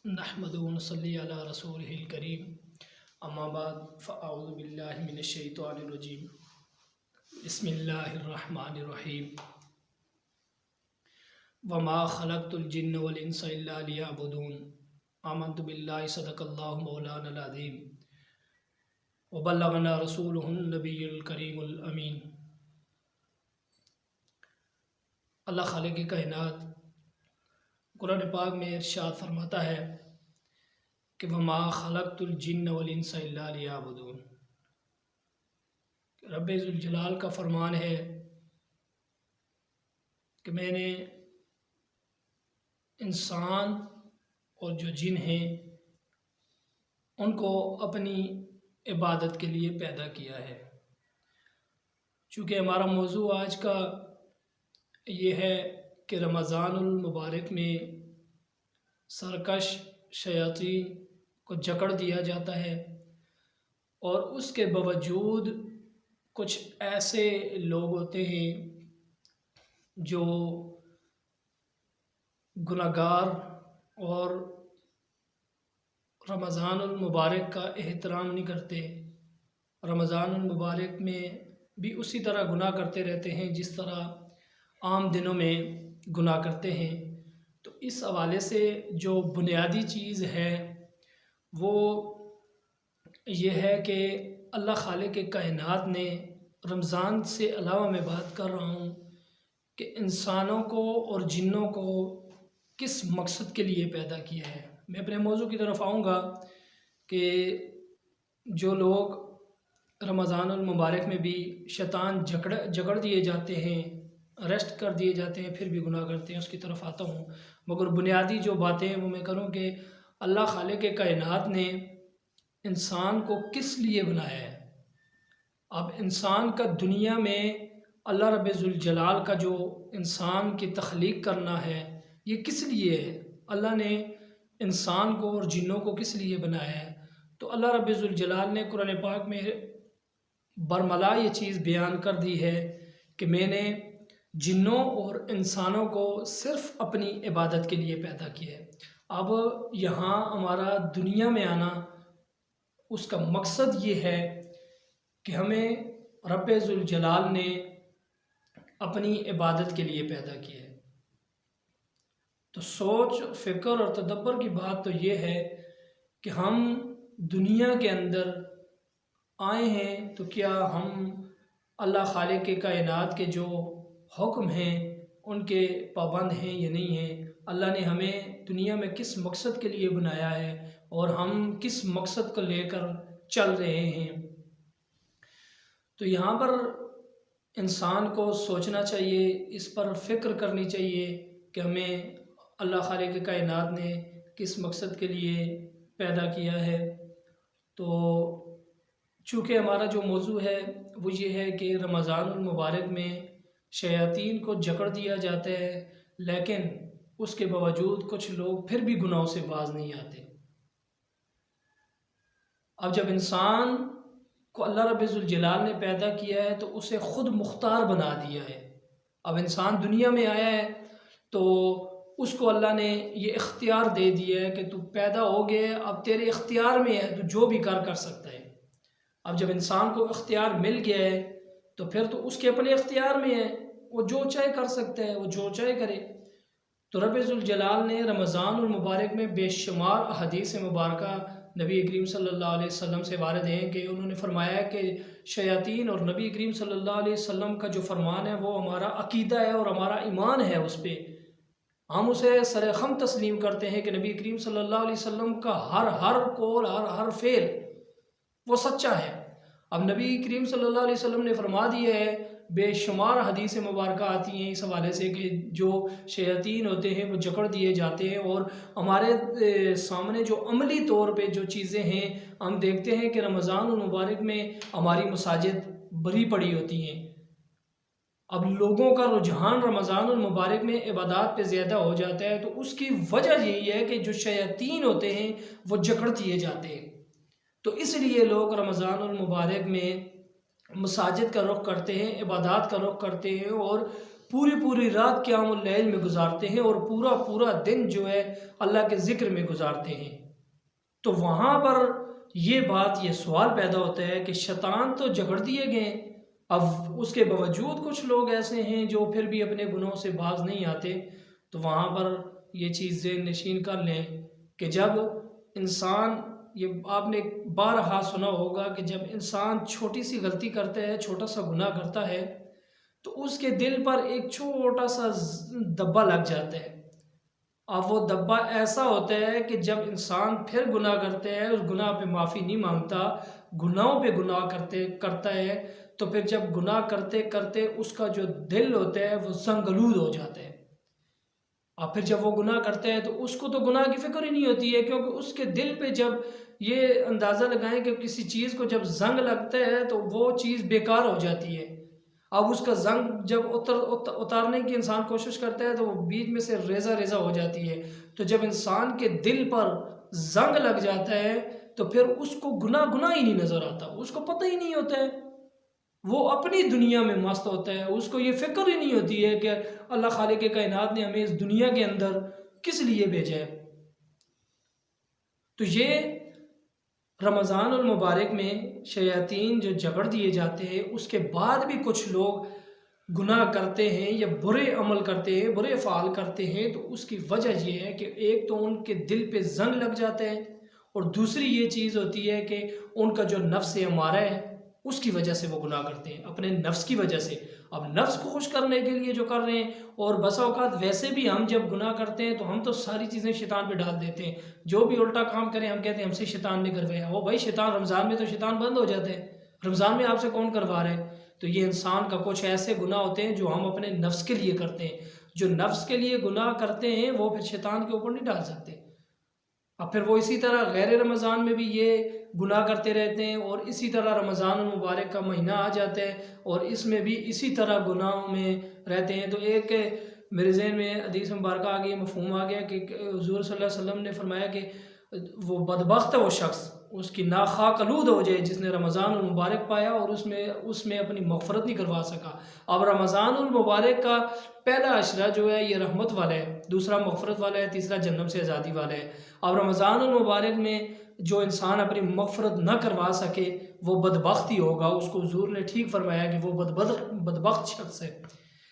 نحمد و نصلی علی رسولہ الکریم اما بعد فاعوذ باللہ من الشیطان الرجیم بسم اللہ الرحمن الرحیم وما خلقت الجن والانس الا لیعبدون آمنت باللہ صدق اللہ مولانا العظیم وبلغنا رسولہ النبی الکریم الامین۔ اللہ خالق کائنات قرآن پاک میں ارشاد فرماتا ہے کہ وما خلقت الجن والانس الا لیعبدون۔ رب ذوالجلال کا فرمان ہے کہ میں نے انسان اور جو جن ہیں ان کو اپنی عبادت کے لیے پیدا کیا ہے۔ چونکہ ہمارا موضوع آج کا یہ ہے کہ رمضان المبارک میں سرکش شیاطین کو جکڑ دیا جاتا ہے، اور اس کے باوجود کچھ ایسے لوگ ہوتے ہیں جو گناہگار اور رمضان المبارک کا احترام نہیں کرتے، رمضان المبارک میں بھی اسی طرح گناہ کرتے رہتے ہیں جس طرح عام دنوں میں گناہ کرتے ہیں۔ تو اس حوالے سے جو بنیادی چیز ہے وہ یہ ہے کہ اللہ خالق کائنات نے رمضان سے علاوہ میں بات کر رہا ہوں کہ انسانوں کو اور جنوں کو کس مقصد کے لیے پیدا کیا ہے۔ میں اپنے موضوع کی طرف آؤں گا کہ جو لوگ رمضان المبارک میں بھی شیطان جکڑ دیے جاتے ہیں، اریسٹ کر دیے جاتے ہیں، پھر بھی گناہ کرتے ہیں، اس کی طرف آتا ہوں۔ مگر بنیادی جو باتیں ہیں وہ میں کروں کہ اللہ خالق کائنات نے انسان کو کس لیے بنایا ہے۔ اب انسان کا دنیا میں اللہ رب ذوالجلال کا جو انسان کی تخلیق کرنا ہے یہ کس لیے ہے، اللہ نے انسان کو اور جنوں کو کس لیے بنایا ہے۔ تو اللہ رب ذوالجلال نے قرآن پاک میں برملا یہ چیز بیان کر دی ہے کہ میں نے جنوں اور انسانوں کو صرف اپنی عبادت کے لیے پیدا کیا ہے۔ اب یہاں ہمارا دنیا میں آنا اس کا مقصد یہ ہے کہ ہمیں رب ذوالجلال نے اپنی عبادت کے لیے پیدا کیا ہے۔ تو سوچ فکر اور تدبر کی بات تو یہ ہے کہ ہم دنیا کے اندر آئے ہیں تو کیا ہم اللہ خالق کے کائنات کے جو حکم ہیں ان کے پابند ہیں یا نہیں ہیں، اللہ نے ہمیں دنیا میں کس مقصد کے لیے بنایا ہے اور ہم کس مقصد کو لے کر چل رہے ہیں۔ تو یہاں پر انسان کو سوچنا چاہیے، اس پر فکر کرنی چاہیے کہ ہمیں اللہ خالق کائنات نے کس مقصد کے لیے پیدا کیا ہے۔ تو چونکہ ہمارا جو موضوع ہے وہ یہ ہے کہ رمضان المبارک میں شیاطین کو جکڑ دیا جاتا ہے، لیکن اس کے باوجود کچھ لوگ پھر بھی گناہوں سے باز نہیں آتے۔ اب جب انسان کو اللہ رب ذوالجلال نے پیدا کیا ہے تو اسے خود مختار بنا دیا ہے۔ اب انسان دنیا میں آیا ہے تو اس کو اللہ نے یہ اختیار دے دیا ہے کہ تو پیدا ہو گیا، اب تیرے اختیار میں ہے، تو جو بھی کر سکتا ہے۔ اب جب انسان کو اختیار مل گیا ہے تو پھر تو اس کے اپنے اختیار میں ہے، وہ جو چاہے کر سکتا ہے، وہ جو چاہے کرے۔ تو رب ذوالجلال نے رمضان المبارک میں بے شمار احادیث مبارکہ نبی کریم صلی اللہ علیہ وسلم سے وارد ہیں کہ انہوں نے فرمایا کہ شیاطین اور نبی کریم صلی اللہ علیہ وسلم کا جو فرمان ہے وہ ہمارا عقیدہ ہے اور ہمارا ایمان ہے، اس پہ ہم اسے سرخم تسلیم کرتے ہیں کہ نبی کریم صلی اللہ علیہ وسلم کا ہر قول، ہر فعل وہ سچا ہے۔ اب نبی کریم صلی اللہ علیہ وسلم نے فرما دیا ہے، بے شمار حدیث مبارکہ آتی ہیں اس حوالے سے کہ جو شیاطین ہوتے ہیں وہ جکڑ دیے جاتے ہیں، اور ہمارے سامنے جو عملی طور پہ جو چیزیں ہیں ہم دیکھتے ہیں کہ رمضان المبارک میں ہماری مساجد بھری پڑی ہوتی ہیں۔ اب لوگوں کا رجحان رمضان المبارک میں عبادات پہ زیادہ ہو جاتا ہے، تو اس کی وجہ یہی ہے کہ جو شیاطین ہوتے ہیں وہ جکڑ دیے جاتے ہیں۔ تو اس لیے لوگ رمضان المبارک میں مساجد کا رخ کرتے ہیں، عبادات کا رخ کرتے ہیں، اور پوری پوری رات قیام اللیل میں گزارتے ہیں اور پورا پورا دن جو ہے اللہ کے ذکر میں گزارتے ہیں، تو وہاں پر یہ بات، یہ سوال پیدا ہوتا ہے کہ شیطان تو جکڑ دیے گئے، اب اس کے باوجود کچھ لوگ ایسے ہیں جو پھر بھی اپنے گناہوں سے باز نہیں آتے۔ تو وہاں پر یہ چیز ذہن نشین کر لیں کہ جب انسان، یہ آپ نے بارہا سنا ہوگا کہ جب انسان چھوٹی سی غلطی کرتا ہے، چھوٹا سا گناہ کرتا ہے، تو اس کے دل پر ایک چھوٹا سا دبا لگ جاتا ہے۔ اب وہ دبا ایسا ہوتا ہے کہ جب انسان پھر گناہ کرتا ہے، اس گناہ پہ معافی نہیں مانگتا، گناہوں پہ گناہ کرتا ہے، تو پھر جب گناہ کرتے کرتے اس کا جو دل ہوتا ہے وہ زنگلود ہو جاتا ہے۔ اور پھر جب وہ گناہ کرتا ہے تو اس کو تو گناہ کی فکر ہی نہیں ہوتی ہے، کیونکہ اس کے دل پہ جب یہ اندازہ لگائیں کہ کسی چیز کو جب زنگ لگتا ہے تو وہ چیز بیکار ہو جاتی ہے۔ اب اس کا زنگ جب اتارنے کی انسان کوشش کرتا ہے تو وہ بیچ میں سے ریزہ ریزہ ہو جاتی ہے۔ تو جب انسان کے دل پر زنگ لگ جاتا ہے تو پھر اس کو گناہ ہی نہیں نظر آتا، اس کو پتہ ہی نہیں ہوتا ہے، وہ اپنی دنیا میں مست ہوتا ہے، اس کو یہ فکر ہی نہیں ہوتی ہے کہ اللہ خالق کائنات نے ہمیں اس دنیا کے اندر کس لیے بھیجا ہے۔ تو یہ رمضان المبارک میں شیاطین جو جکڑ دیے جاتے ہیں، اس کے بعد بھی کچھ لوگ گناہ کرتے ہیں یا برے عمل کرتے ہیں، برے افعال کرتے ہیں، تو اس کی وجہ یہ ہے کہ ایک تو ان کے دل پہ زنگ لگ جاتا ہے، اور دوسری یہ چیز ہوتی ہے کہ ان کا جو نفس امارہ ہے اس کی وجہ سے وہ گناہ کرتے ہیں، اپنے نفس کی وجہ سے۔ اب نفس کو خوش کرنے کے لیے جو کر رہے ہیں، اور بسا اوقات ویسے بھی ہم جب گناہ کرتے ہیں تو ہم تو ساری چیزیں شیطان پہ ڈال دیتے ہیں، جو بھی الٹا کام کریں ہم کہتے ہیں ہم سے شیطان نے کروایا۔ وہ بھائی شیطان رمضان میں تو شیطان بند ہو جاتے ہیں، رمضان میں آپ سے کون کروا رہے ہیں؟ تو یہ انسان کا کچھ ایسے گناہ ہوتے ہیں جو ہم اپنے نفس کے لیے کرتے ہیں، جو نفس کے لیے گناہ کرتے ہیں وہ پھر شیطان کے اوپر نہیں ڈال سکتے۔ اب پھر وہ اسی طرح غیر رمضان میں بھی یہ گناہ کرتے رہتے ہیں، اور اسی طرح رمضان المبارک کا مہینہ آ جاتا ہے اور اس میں بھی اسی طرح گناہوں میں رہتے ہیں۔ تو ایک میرے ذہن میں حدیث مبارکہ آ گئی، مفہوم آ گیا کہ حضور صلی اللہ علیہ وسلم نے فرمایا کہ وہ بدبخت ہے وہ شخص، اس کی ناخواہ آلود ہو جائے جس نے رمضان المبارک پایا اور اس میں اپنی مغفرت نہیں کروا سکا۔ اب رمضان المبارک کا پہلا عشرہ جو ہے یہ رحمت والا ہے، دوسرا مغفرت والا ہے، تیسرا جہنم سے آزادی والا ہے۔ اب رمضان المبارک میں جو انسان اپنی مغفرت نہ کروا سکے وہ بدبخت ہی ہوگا، اس کو حضور نے ٹھیک فرمایا کہ وہ بدبخت شخص ہے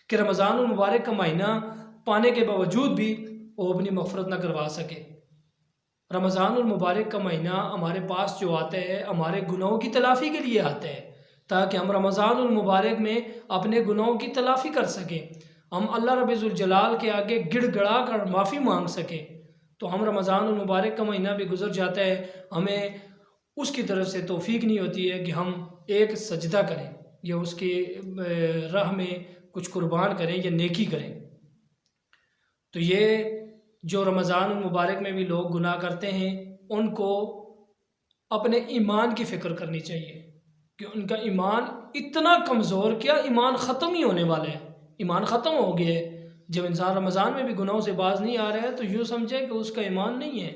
کہ رمضان المبارک کا مہینہ پانے کے باوجود بھی وہ اپنی مغفرت نہ کروا سکے۔ رمضان المبارک کا مہینہ ہمارے پاس جو آتا ہے ہمارے گناہوں کی تلافی کے لیے آتا ہے، تاکہ ہم رمضان المبارک میں اپنے گناہوں کی تلافی کر سکیں، ہم اللہ رب ذوالجلال کے آگے گڑ گڑا کر معافی مانگ سکیں۔ تو ہم رمضان المبارک کا مہینہ بھی گزر جاتا ہے، ہمیں اس کی طرف سے توفیق نہیں ہوتی ہے کہ ہم ایک سجدہ کریں یا اس کی راہ میں کچھ قربان کریں یا نیکی کریں۔ تو یہ جو رمضان المبارک میں بھی لوگ گناہ کرتے ہیں ان کو اپنے ایمان کی فکر کرنی چاہیے کہ ان کا ایمان اتنا کمزور، کیا ایمان ختم ہی ہونے والا ہے، ایمان ختم ہو گیا ہے۔ جب انسان رمضان میں بھی گناہوں سے باز نہیں آ رہا ہے تو یوں سمجھے کہ اس کا ایمان نہیں ہے،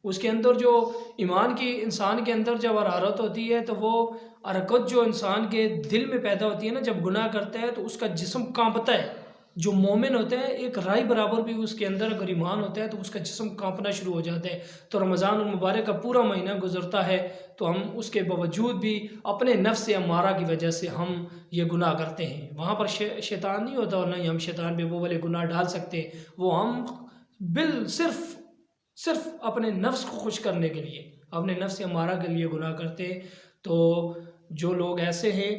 اس کے اندر جو ایمان کی انسان کے اندر جب حرارت ہوتی ہے تو وہ حرکت جو انسان کے دل میں پیدا ہوتی ہے نا جب گناہ کرتا ہے تو اس کا جسم کانپتا ہے۔ جو مومن ہوتا ہے ایک رائی برابر بھی اس کے اندر اگر ایمان ہوتا ہے تو اس کا جسم کانپنا شروع ہو جاتا ہے۔ تو رمضان المبارک کا پورا مہینہ گزرتا ہے تو ہم اس کے باوجود بھی اپنے نفس امارہ کی وجہ سے ہم یہ گناہ کرتے ہیں۔ وہاں پر شیطان نہیں ہوتا اور نہ ہی ہم شیطان پہ وہ والے گناہ ڈال سکتے، وہ ہم صرف اپنے نفس کو خوش کرنے کے لیے، اپنے نفس امارہ کے لیے گناہ کرتے ہیں۔ تو جو لوگ ایسے ہیں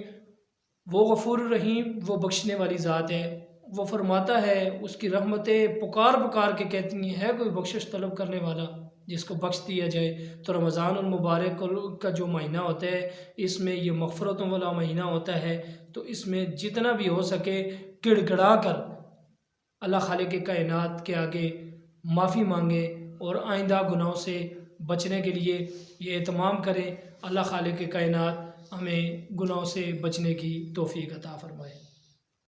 وہ غفور الرحیم، وہ بخشنے والی ذات ہے، وہ فرماتا ہے اس کی رحمتیں پکار کے کہتی ہیں ہے کوئی بخشش طلب کرنے والا جس کو بخش دیا جائے۔ تو رمضان المبارک کا جو مہینہ ہوتا ہے اس میں یہ مغفرتوں والا مہینہ ہوتا ہے، تو اس میں جتنا بھی ہو سکے گڑ گڑا کر اللہ خالق کائنات کے آگے معافی مانگے اور آئندہ گناہوں سے بچنے کے لیے یہ اہتمام کریں۔ اللہ خالق کائنات ہمیں گناہوں سے بچنے کی توفیق عطا فرمائے۔